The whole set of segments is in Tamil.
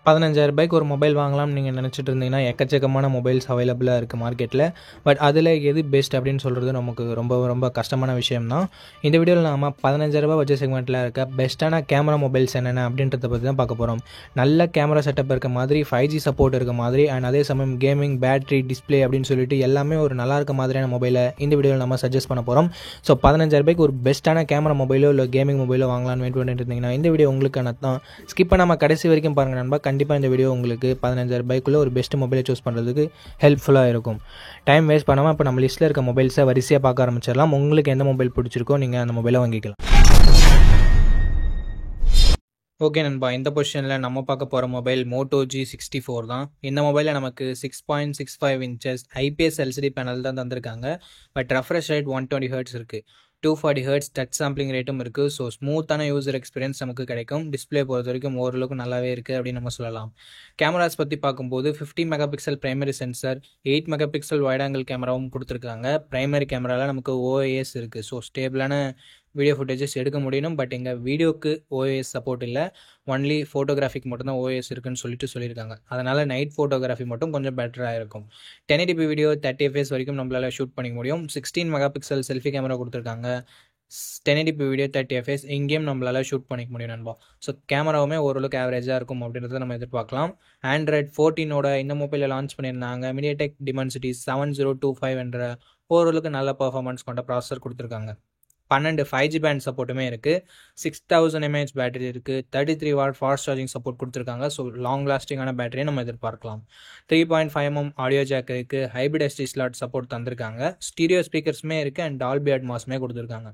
ரூ. 15,000 ஒரு மொபைல் வாங்கலாம்னு நீங்கள் நினச்சிட்டு இருந்தீங்கன்னா எக்கச்சக்கமான மொபைல்ஸ் அவைலபிளாக இருக்குது மார்க்கெட்டில். பட் அதில் எது பெஸ்ட் அப்படின்னு சொல்கிறது நமக்கு ரொம்ப ரொம்ப கஷ்டமான விஷயம் தான். இந்த வீடியோவில் நாம் ரூ. 15,000 பட்ஜெட் செக்மெண்ட்டில் இருக்க பெஸ்ட்டான கேமரா மொபைல்ஸ் என்னென்ன அப்படின்றத பற்றி தான் பார்க்க போகிறோம். நல்ல கேமரா செட்டப் இருக்க மாதிரி, 5G சப்போர்ட் இருக்க மாதிரி, அண்ட் அதே சமயம் கேமிங், பேட்டரி, டிஸ்பிளே அப்படின்னு சொல்லிட்டு எல்லாமே ஒரு நல்லா இருக்க மாதிரியான மொபைலை இந்த வீடியோவில் நம்ம சஜஸ்ட் பண்ண போகிறோம். ஸோ ரூ. 15,000 ஒரு பெஸ்ட்டான கேமரா மொபைலோ இல்லை கேமிங் மொபைலோ வாங்கலாம்னு வெயிட் பண்ணிட்டு இருந்தீங்கன்னா இந்த வீடியோ உங்களுக்கான தான். ஸ்கிப் பண்ணாமல் கடைசி வரைக்கும் பாருங்கள் நண்பா. கண்டிப்பாக இந்த வீடியோ உங்களுக்கு 15,000 ஒரு பெஸ்ட் மொபைலை சூஸ் பண்ணுறதுக்கு ஹெல்ப்ஃபுல்லாக இருக்கும். டைம் வேஸ்ட் பண்ணாமல் இப்போ நம்ம லிஸ்ட்டில் இருக்க மொபைல்ஸை வரிசையாக பார்க்க ஆரம்பிச்சிடலாம். உங்களுக்கு எந்த மொபைல் பிடிச்சிருக்கோ நீங்கள் அந்த மொபைலை வாங்கிக்கலாம். ஓகே நண்பா, இந்த பொசிஷனில் நம்ம பார்க்க போகிற மொபைல் Moto G64 தான். இந்த மொபைலில் நமக்கு 6.65 inches ஐபிஎஸ் எல்சிடி பேனல் தான் தந்திருக்காங்க. பட் ரெஃப்ரெஷ் ரேட் 120 Hz இருக்குது. 240 Hz டச் சாம்பிளிங் ரேட்டும் இருக்குது. ஸோ ஸ்மூத்தான யூசர் எக்ஸ்பீரியன்ஸ் நமக்கு கிடைக்கும். டிஸ்பிளே பொறுத்த வரைக்கும் ஓரளவுக்கு நல்லாவே இருக்குது அப்படின்னு நம்ம சொல்லலாம். கேமராஸ் பற்றி பார்க்கும்போது 50 megapixel primary sensor, 8 megapixel wide angle கேமராவும் கொடுத்துருக்காங்க. பிரைமரி கேமராவில் நமக்கு OIS இருக்குது. ஸோ ஸ்டேபிளான வீடியோ ஃபுட்டேஜஸ் எடுக்க முடியும். பட் எங்கள் வீடியோக்கு OIS சப்போர்ட் இல்லை, ஒன்லி ஃபோட்டோகிராஃபிக் மட்டும்தான் OIS இருக்குன்னு சொல்லியிருக்காங்க. அதனால் நைட் ஃபோட்டோகிராஃபி மட்டும் கொஞ்சம் பெட்டராக இருக்கும். 1080p வீடியோ 30 fps வரைக்கும் நம்மளால் ஷூட் பண்ணிக்க முடியும். 16 மெகாபிக்சல் செல்ஃபி கேமரா கொடுத்துருக்காங்க. 1080p வீடியோ 30 fps இங்கேயும் நம்மளால் ஷூட் பண்ணிக்க முடியும் நண்பா. ஸோ கேமராவுமே ஓரளவுக்கு ஆவரேஜாக இருக்கும் அப்படின்றத நம்ம எதிர்பார்க்கலாம். Android 14 இந்த மொபைலில் லான்ச் பண்ணியிருந்தாங்க. MediaTek Dimensity 7025 என்ற ஓரளவுக்கு நல்ல பர்ஃபார்மன்ஸ் கொண்ட ப்ராசஸர் கொடுத்துருக்காங்க. 12 5G பேண்ட் சப்போர்ட்டுமே இருக்குது. 6000 mAh பேட்டரி இருக்குது. 33 watt ஃபாஸ்ட் சார்ஜிங் சப்போர்ட் கொடுத்துருக்காங்க. ஸோ லாங் லாஸ்டிங்கான பேட்டரியை நம்ம எதிர்பார்க்கலாம். 3.5mm ஆடியோ ஜாக் இருக்குது. ஹைப்ரிட் SD ஸ்லாட் சப்போர்ட் தந்திருக்காங்க. ஸ்டீரியோ ஸ்பீக்கர்ஸுமே இருக்குது அண்ட் டால்பி அட்மாஸுமே கொடுத்துருக்காங்க.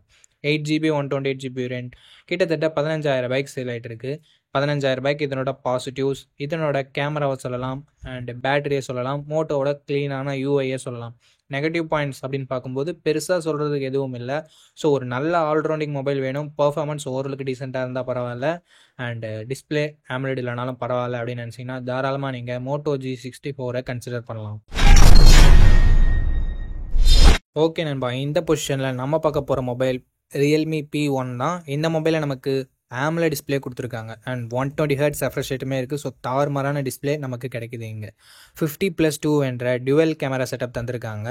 8GB 128GB வேரியன்ட் கிட்டத்தட்ட 15,000 சேல் ஆகிட்டு இருக்குது. 15,000 இதனோட பாசிட்டிவ்ஸ், இதனோட கேமராவை சொல்லலாம் அண்ட் பேட்டரியை சொல்லலாம், மோட்டோவோட க்ளீனான UIயை சொல்லலாம். நெகட்டிவ் பாயிண்ட்ஸ் அப்படின்னு பார்க்கும்போது பெருசாக சொல்கிறதுக்கு எதுவும் இல்லை. ஸோ ஒரு நல்ல ஆல்ரவுண்டிங் மொபைல் வேணும். பர்ஃபார்மன்ஸ் ஓரளவுக்கு டீசெண்டாக இருந்தால் பரவாயில்ல, அண்டு டிஸ்பிளே AMOLED இல்லைனாலும் பரவாயில்ல அப்படின்னு நினச்சிங்கன்னா தாராளமாக நீங்கள் Moto G64 கன்சிடர் பண்ணலாம். ஓகே நண்பா, இந்த பொசிஷனில் நம்ம பார்க்க போகிற மொபைல் Realme P1 தான். இந்த மொபைலில் நமக்கு AMOLED டிஸ்பிளே கொடுத்துருக்காங்க அண்ட் 120 Hz ரெஃப்ரெஷ் ரேட்டுமே இருக்குது. ஸோ தாறுமாறான டிஸ்பிளே நமக்கு கிடைக்குது. இங்கே 50+2 என்ற டுவெல் கேமரா செட்டப் தந்திருக்காங்க.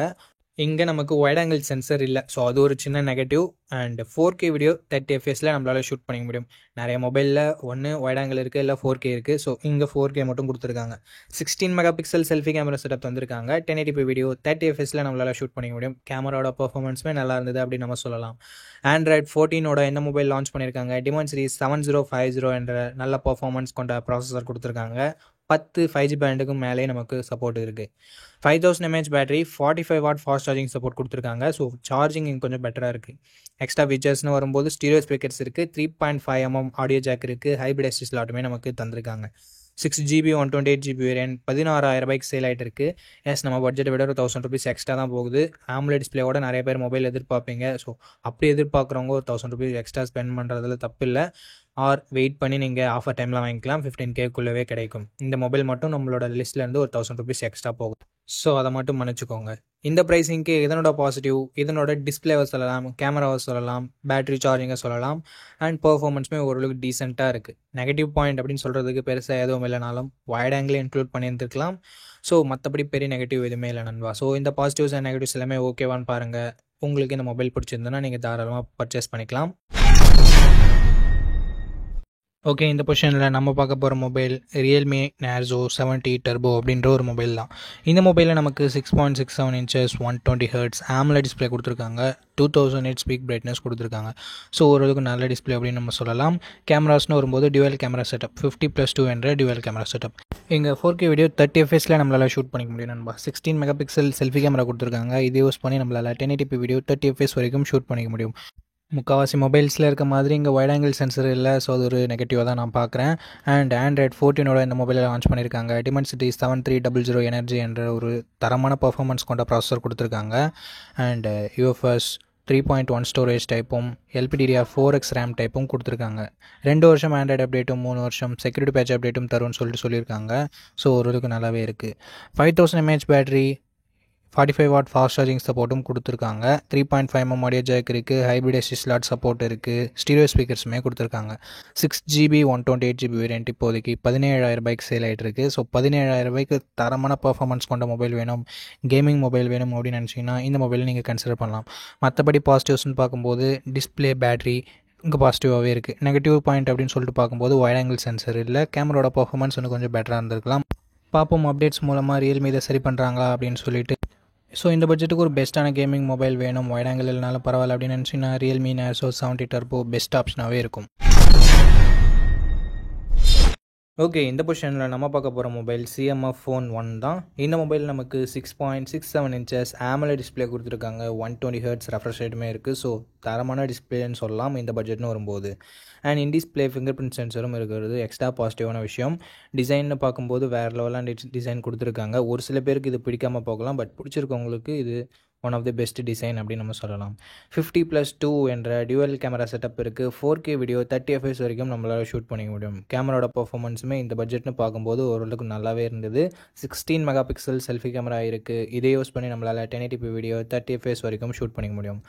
இங்கே நமக்கு வைட் ஆங்கிள் சென்சர் இல்லை. ஸோ அது ஒரு சின்ன நெகட்டிவ். அண்ட் 4K வீடியோ 30 fpsல நம்மளால் ஷூட் பண்ணிக்க முடியும். நிறைய மொபைலில் ஒன்று வைட் ஆங்கிள் இருக்குது, இல்லை 4K இருக்குது. ஸோ இங்கே 4K மட்டும் கொடுத்துருக்காங்க. 16 மெகாபிக்சல் செல்ஃபி கேமரா செட்டப் தந்திருக்காங்க. 1080p வீடியோ 30 fpsல நம்மளால் ஷூட் பண்ணிக்க முடியும். கேமராவோட பர்ஃபார்மன்ஸுமே நல்லா இருந்தது அப்படின்னு நம்ம சொல்லலாம். Android 14 இந்த மொபைல் லான்ச் பண்ணியிருக்காங்க. Dimensity 7050 என்ற நல்ல பர்ஃபார்மன்ஸ் கொண்ட ப்ராசஸர் கொடுத்துருக்காங்க. 10 5G பேண்டுக்கும் மேலே நமக்கு சப்போர்ட் இருக்குது. 5000 mAh battery, 45 watt fast charging support கொடுத்துருக்காங்க. ஸோ சார்ஜிங் கொஞ்சம் பெட்டராக இருக்குது. எக்ஸ்ட்ரா ஃபீச்சர்ஸ்னு வரும்போது ஸ்டீரியோ ஸ்பீக்கர்ஸ் இருக்குது. 3.5mm ஆடியோ ஜாக் இருக்குது. ஹைப்ரிட் SD ஸ்லாட்டுமே நமக்கு தந்திருக்காங்க. 6GB 128GB வேரியன்ட் 16,000 சேல் ஆகிட்டு இருக்குது. எஸ், நம்ம பட்ஜெட்டை விட ஒரு 1000 rupees எக்ஸ்ட்ரா தான் போகுது. AMOLED டிஸ்பிளேவோட நிறைய பேர் மொபைல் எதிர்பார்ப்பீங்க. ஸோ அப்படி எதிர்பார்க்குறவங்க ஒரு 1000 rupees எக்ஸ்ட்ரா ஸ்பெண்ட் பண்ணுறதுல தப்பு இல்லை. ஆர் வெயிட் பண்ணி நீங்கள் ஆஃபர் டைமில் வாங்கிக்கலாம். 15Kக்குள்ளவே கிடைக்கும். இந்த மொபைல் மட்டும் நம்மளோட லிஸ்ட்லேருந்து ஒரு 1000 rupees எக்ஸ்ட்ரா போகும். ஸோ அதை மட்டும் மன்னிச்சுக்கோங்க. இந்த ப்ரைஸிங்க்கு இதனோட பாசிட்டிவ், இதனோட டிஸ்பிளேவை சொல்லலாம், கேமராவை சொல்லலாம், பேட்டரி சார்ஜிங்கை சொல்லலாம் அண்ட் பர்ஃபார்மன்ஸுமே ஓரளவுக்கு டீசெண்டாக இருக்குது. நெகட்டிவ் பாயிண்ட் அப்படின்னு சொல்கிறதுக்கு பெருசாக எதுவும் இல்லைனாலும் வைட் ஆங்கிள் இன்க்ளூட் பண்ணியிருந்துருக்கலாம். ஸோ மற்றபடி பெரிய நெகட்டிவ் எதுவுமே இல்லை நண்பா. ஸோ இந்த பாசிட்டிவ்ஸ் அண்ட் நெகட்டிவ்ஸ் எல்லாமே ஓகேவான்னு பாருங்கள். உங்களுக்கு இந்த மொபைல் பிடிச்சிருந்ததுன்னா நீங்கள் தாராளமாக பர்ச்சேஸ் பண்ணிக்கலாம். ஓகே, இந்த பொசிஷனில் நம்ம பார்க்க போகிற மொபைல் Realme Narzo 70 Turbo அப்படின்ற ஒரு மொபைல் தான். இந்த மொபைலில் நமக்கு 6.67 inches 120 Hz AMOLED டிஸ்பிளே கொடுத்துருக்காங்க. 2000 nits பீக் பிரைட்னஸ் கொடுத்துருக்காங்க. ஸோ ஓரளவுக்கு நல்ல டிஸ்பிளே அப்படின்னு நம்ம சொல்லலாம். கேமராஸ்னு வரும்போது டுவெல் கேமரா செட்டப், 50+2 என்ற டுவெல் கேமரா செட்டப். இங்கே 4K வீடியோ 30 fpsல நம்மளால் ஷூட் பண்ணிக்க முடியும் நண்பா. 16 மெகாபிக்சல் செல்ஃபி கேமரா கொடுத்துருக்காங்க. இதை யூஸ் பண்ணி நம்மளால் 1080p வீடியோ 30 fps வரைக்கும் ஷூட் பண்ணிக்க முடியும். முக்கால்வாசி மொபைல்ஸில் இருக்க மாதிரி இங்கே வைட் ஆங்கிள் சென்சர் இல்லை. ஸோ அது ஒரு நெகட்டிவாக தான் நான் பார்க்குறேன். அண்ட் Android 14 இந்த மொபைலில் லான்ச் பண்ணியிருக்காங்க. Dimensity 7300 எனர்ஜி என்ற ஒரு தரமான பர்ஃபார்மன்ஸ் கொண்ட ப்ராசஸர் கொடுத்துருக்காங்க. அண்ட் UFS 3.1 ஸ்டோரேஜ் டைப்பும் LPDDR4X ரேம் டைப்பும் கொடுத்துருக்காங்க. 2 வருஷம் ஆண்ட்ராய்டு அப்டேட்டும் 3 வருஷம் செக்யூரிட்டி பேட்ச் அப்டேட்டும் தரும்னு சொல்லியிருக்காங்க. ஸோ ஓரளவுக்கு நல்லாவே இருக்குது. 5000 mAh battery, 45 watt fast charging சப்போர்ட்டும் கொடுத்துருக்காங்க. 3.5mm ஆடியோ ஜாக் இருக்குது. ஹைப்ரிட் எஸ்டி ஸ்லாட் சப்போர்ட் இருக்குது. ஸ்டீரியோ ஸ்பீக்கர்ஸுமே கொடுத்துருக்காங்க. 6GB 128GB வேரியன்ட் இப்போதைக்கு 17,000 ரூபாய்க்கு சேல் ஆகிட்டு இருக்குது. ஸோ 17,000 ரூபாய்க்கு தரமான பர்ஃபார்மன்ஸ் கொண்ட மொபைல் வேணும், கேமிங் மொபைல் வேணும் அப்படின்னு நினச்சிங்கன்னா இந்த மொபைல் நீங்கள் கன்சிடர் பண்ணலாம். மற்றபடி பாசிட்டிவ்ஸ்னு பார்க்கும்போது டிஸ்பிளே, பேட்டரி இங்கே பாசிட்டிவாகவே இருக்குது. நெகட்டிவ் பாயிண்ட் அப்படின்னு சொல்லிட்டு பார்க்கும்போது வைட் ஆங்கிள் சென்சர் இல்லை. கேமராவோட பர்ஃபார்மன்ஸ் இன்னும் கொஞ்சம் பெட்டராக இருந்திருக்கலாம். பார்ப்போம் அப்டேட்ஸ் மூலமாக ரியல்மி இதை சரி பண்ணுறாங்களா அப்படின்னு சொல்லிட்டு. ஸோ இந்த பட்ஜெட்டுக்கு ஒரு பெஸ்ட்டான கேமிங் மொபைல் வேணும், வைட் ஆங்கிள் இல்லைனாலும் பரவாயில்ல அப்படின்னு நினச்சிங்கன்னா ரியல்மி நேர்ஸோ 70 டர்போ பெஸ்ட் ஆப்ஷனாகவே இருக்கும். ஓகே, இந்த பொசிஷனில் நம்ம பார்க்க போகிற மொபைல் CMF Phone 1 தான். இந்த மொபைல் நமக்கு 6.67 inches AMOLED டிஸ்பிளே கொடுத்துருக்காங்க. 120 Hz ரெஃப்ரெஷ் ரேட்டுமே இருக்குது. ஸோ தரமான டிஸ்பிளேன்னு சொல்லலாம் இந்த பட்ஜெட்னு வரும்போது. And in display fingerprint சென்சரும் இருக்கிறது எக்ஸ்ட்ரா பாசிட்டிவான விஷயம். டிசைன்னு பார்க்கும்போது வேறு லெவலான டிசைன் கொடுத்துருக்காங்க. ஒரு சில பேருக்கு இது பிடிக்காமல் போகலாம், பட் பிடிச்சிருக்கவங்களுக்கு இது one of the best design அப்படின்னு நம்ம சொல்லலாம். 50+2 என்ற டியூவல் கேமரா செட்டப் இருக்குது. 4K வீடியோ 30 fps வரைக்கும் நம்மளால் ஷூட் பண்ணிக்க முடியும். கேமராவோட பர்ஃபார்மன்ஸுமே இந்த பட்ஜெட்னு பார்க்கும்போது ஓரளவுக்கு நல்லாவே இருந்தது. 16 MP செல்ஃபி கேமரா இருக்குது. இதை யூஸ் பண்ணி நம்மளால் 1080p வீடியோ 30 fps வரைக்கும் ஷூட் பண்ணிக்க முடியும்.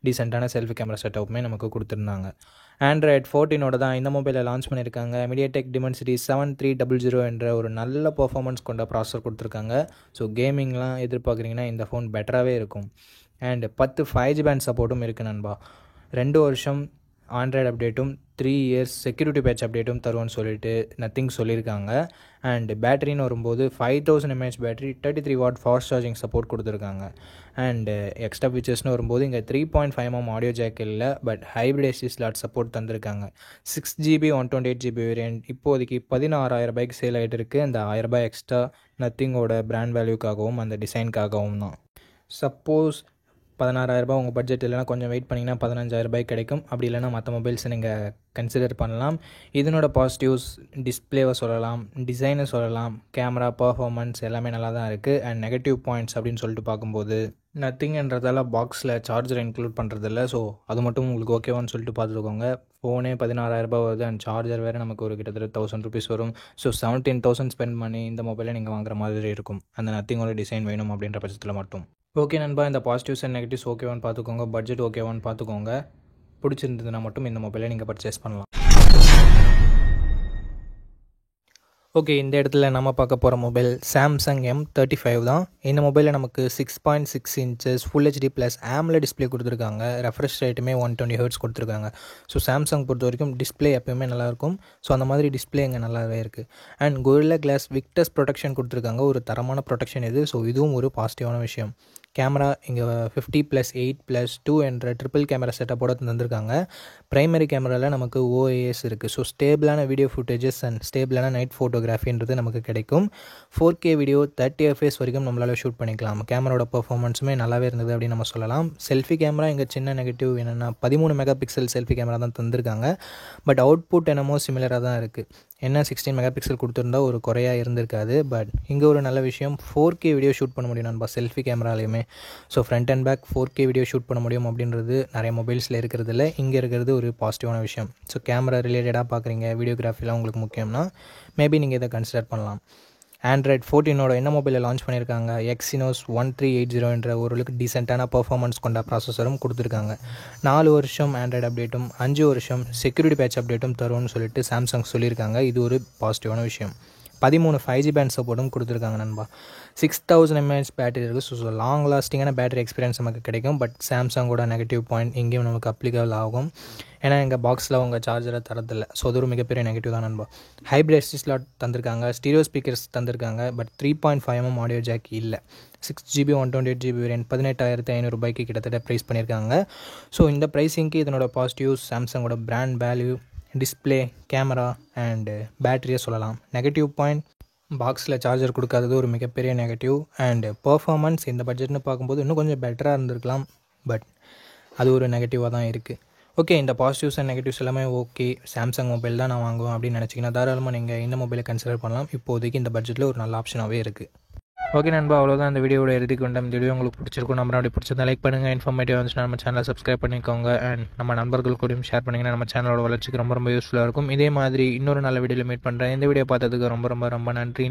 டீசெண்டான செல்ஃபி கேமரா செட்டப்புமே நமக்கு கொடுத்துருந்தாங்க. Android 14 தான் இந்த மொபைலை லான்ச் பண்ணியிருக்காங்க. MediaTek Dimensity 7300 என்ற ஒரு நல்ல பர்ஃபார்மன்ஸ் கொண்ட ப்ராசஸர் கொடுத்துருக்காங்க. ஸோ கேமிங்லாம் எதிர்பார்க்குறீங்கன்னா இந்த ஃபோன் பெட்டராகவே இருக்கும். அண்ட் 10 5G பேண்ட் சப்போர்ட்டும் இருக்குது நண்பா. 2 வருஷம் ஆண்ட்ராய்டு அப்டேட்டும் 3 years செக்யூரிட்டி பேட்ச் அப்டேட்டும் தருவோன்னு சொல்லிட்டு நத்திங் சொல்லியிருக்காங்க. அண்ட் பேட்டரின்னு வரும்போது 5000 mAh battery, 33 watt fast charging support கொடுத்துருக்காங்க. அண்டு எக்ஸ்ட்ரா ஃபீச்சர்ஸ்னு வரும்போது இங்கே 3.5mm ஆடியோ ஜாக் இல்லை, but hybrid ST slot support தந்திருக்காங்க. 6GB 128GB வேரியன்ட் இப்போதைக்கு 16,000 ரூபாய்க்கு சேல் ஆகிட்டு இருக்குது. அந்த 1000 ரூபாய் எக்ஸ்ட்ரா நத்திங்கோட பிராண்ட் வேல்யூக்காகவும் அந்த டிசைனுக்காகவும் தான். சப்போஸ் 16,000 ரூபாய் உங்கள் பட்ஜெட் இல்லைனா கொஞ்சம் வெயிட் பண்ணிங்கன்னா 15,000 ரூபாய் கிடைக்கும். அப்படி இல்லைனா மற்ற மொபைல்ஸை நீங்கள் கன்சிடர் பண்ணலாம். இதனோட பாசிட்டிவ்ஸ் டிஸ்பிளேவை சொல்லலாம், டிசைனை சொல்லலாம், கேமரா பர்ஃபார்மன்ஸ் எல்லாமே நல்லா தான் இருக்குது. அண்ட் நெகட்டிவ் பாயிண்ட்ஸ் அப்படின்னு சொல்லிட்டு பார்க்கும்போது நத்திங்ன்றதால பாக்ஸில் சார்ஜர் இன்க்ளூட் பண்ணுறதில்ல. ஸோ அது மட்டும் உங்களுக்கு ஓகேவான்னு சொல்லிட்டு பார்த்துக்கோங்க. ஃபோனே 16,000 ரூபாய் வருது, அண்ட் சார்ஜர் வேறு நமக்கு ஒரு கிட்டத்தட்ட 1000 rupees வரும். ஸோ 17,000 ஸ்பெண்ட் பண்ணி இந்த மொபைலை நீங்கள் வாங்குற மாதிரி இருக்கும். அந்த நத்திங்கோட டிசைன் வேணும் அப்படின்ற பட்சத்தில் மட்டும். ஓகே நண்பா, இந்த பாசிட்டிவ்ஸ் அண்ட் நெகட்டிவ்ஸ் ஓகேவான்னு பார்த்துக்கோங்க, பட்ஜெட் ஓகேவான்னு பார்த்துக்கோங்க. பிடிச்சிருந்ததுன்னா மட்டும் இந்த மொபைலை நீங்கள் பர்ச்சேஸ் பண்ணலாம். ஓகே, இந்த இடத்துல நம்ம பார்க்க போகிற மொபைல் Samsung M35 தான். இந்த மொபைலில் நமக்கு 6.6 inches Full HD + AMOLED display கொடுத்துருக்காங்க. ரெஃப்ரெஷ் ரேட்டுமே 120 Hz கொடுத்துருக்காங்க. ஸோ சாம்சங் பொறுத்த வரைக்கும் டிஸ்பிளே எப்போயுமே நல்லாயிருக்கும். ஸோ அந்த மாதிரி டிஸ்பிளே இங்கே நல்லாவே இருக்குது. And Gorilla Glass Victus protection கொடுத்துருக்காங்க. ஒரு தரமான ப்ரொடெக்ஷன் இது. ஸோ இதுவும் ஒரு பாசிட்டிவான விஷயம். கேமரா இங்கே 50+8+2 என்ற ட்ரிபிள் கேமரா செட்டப்போட தந்திருக்காங்க. ப்ரைமரி கேமராவில் நமக்கு OIS இருக்குது. ஸோ ஸ்டேபிளான வீடியோ ஃபுட்டேஜஸ் அண்ட் ஸ்டேபிளான நைட் ஃபோட்டோகிராஃபின்றது நமக்கு கிடைக்கும். 4K வீடியோ 30 fps வரைக்கும் நம்மளால் ஷூட் பண்ணிக்கலாம். கேமராவோட பர்ஃபார்மன்ஸுமே நல்லாவே இருந்தது அப்படின்னு நம்ம சொல்லலாம். செல்ஃபி கேமரா இங்கே சின்ன நெகட்டிவ் என்னென்னா 13 MP செல்ஃபி கேமரா தான் தந்திருக்காங்க. பட் அவுட்புட் என்னமோ சிமிலராக தான் இருக்குது. என்ன 16 MP கொடுத்துருந்தா ஒரு குறையாக இருந்திருக்காது. பட் இங்கே ஒரு நல்ல விஷயம், 4K வீடியோ ஷூட் பண்ண முடியும் நண்பா செல்ஃபி கேமராலையுமே. So front and back 4K video shoot பண்ண முடியும் அப்படின்றது நிறைய மொபைல்ஸில் இருக்கிறதில்ல. இங்கே இருக்கிறது ஒரு பாசிட்டிவான விஷயம். ஸோ கேமரா ரிலேட்டடாக பார்க்குறீங்க, வீடியோகிராஃபிலாம் உங்களுக்கு முக்கியம்னா மேபி நீங்கள் இதை கன்சிடர் பண்ணலாம். Android 14 என்ன மொபைலில் லான்ச் பண்ணியிருக்காங்க. Exynos 1380 என்ற ஓரளவுக்கு டீசெண்டான பர்ஃபார்மன்ஸ் கொண்ட ப்ராசஸரும் கொடுத்துருக்காங்க. 4 வருஷம் ஆண்ட்ராய்டு அப்டேட்டும் 5 வருஷம் செக்யூரிட்டி பேட்ச் அப்டேட்டும் தரும்னு சொல்லிட்டு சாம்சங் சொல்லியிருக்காங்க. இது ஒரு பாசிட்டிவான விஷயம். 13 5G பேண்ட் சப்போர்ட்டும் கொடுத்துருக்காங்க நண்பா. 6000 mAh பேட்டரி இருக்குது. ஸோ லாங் லாஸ்டிங்கான பேட்டரி எக்ஸ்பீரியன்ஸ் நமக்கு கிடைக்கும். பட் சாம்சங்கோட நெகட்டிவ் பாயிண்ட் இங்கேயும் நமக்கு அப்ளிகபிள் ஆகும். ஏன்னா எங்கள் பாக்ஸில் உங்கள் சார்ஜரை தரதில்லை. ஸோ அது ஒரு மிகப்பெரிய நெகட்டிவ் தான் நண்பா. ஹைப்ரிட் எஸ்டி ஸ்லாட் தந்திருக்காங்க, ஸ்டீரியோ ஸ்பீக்கர்ஸ் தந்திருக்காங்க. பட் 3.5mm ஆடியோ ஜாக் இல்லை. 6GB 128GB வேரியன்ட் 18,500 ரூபாய்க்கு கிட்டத்தட்ட ப்ரைஸ் பண்ணியிருக்காங்க. ஸோ இந்த ப்ரைஸிங்க்கு இதனோட பாசிட்டிவ்ஸ் சாம்சங்கோட brand value, display, camera and பேட்டரியை சொல்லலாம். நெகட்டிவ் பாயிண்ட் பாக்ஸில் சார்ஜர் கொடுக்காதது ஒரு மிகப்பெரிய நெகட்டிவ். அண்டு பர்ஃபார்மன்ஸ் இந்த பட்ஜெட்னு பார்க்கும்போது இன்னும் கொஞ்சம் பெட்டராக இருந்திருக்கலாம். பட் அது ஒரு நெகட்டிவாக தான் இருக்குது. ஓகே, இந்த பாசிட்டிவ்ஸ் அண்ட் நெகட்டிவ்ஸ் எல்லாமே ஓகே. சாம்சங் மொபைல் தான் நான் வாங்குவேன் அப்படின்னு நினச்சிங்கன்னா தாராளமாக நீங்கள் இந்த மொபைலை கன்சிடர் பண்ணலாம். இப்போதைக்கு இந்த பட்ஜெட்டில் ஒரு நல்ல ஆப்ஷனாகவே இருக்குது. ஓகே நண்பா, அவ்வளோதான் இந்த வீடியோட இறுதி கொண்ட. இந்த வீடியோ உங்களுக்கு பிடிச்சிருக்கும் நம்பர். அப்படி பிடிச்சிருந்தா லைக் பண்ணுங்கள். இன்ஃபர்மேட்டிவ் வந்துச்சுன்னா நம்ம சேனலை சப்ஸ்கிரைப் பண்ணிக்கோங்க. அண்ட் நம்ம நண்பர்கள் கூடயும் ஷேர் பண்ணிங்கன்னா நம்ம சேனலோட வளர்ச்சிக்கு ரொம்ப யூஸ்ஃபுல்லாக இருக்கும். இதே மாதிரி இன்னொரு நல்ல வீடியோவில் மீட் பண்ணுறேன். இந்த வீடியோ பார்த்ததுக்கு ரொம்ப ரொம்ப ரொம்ப நன்றி.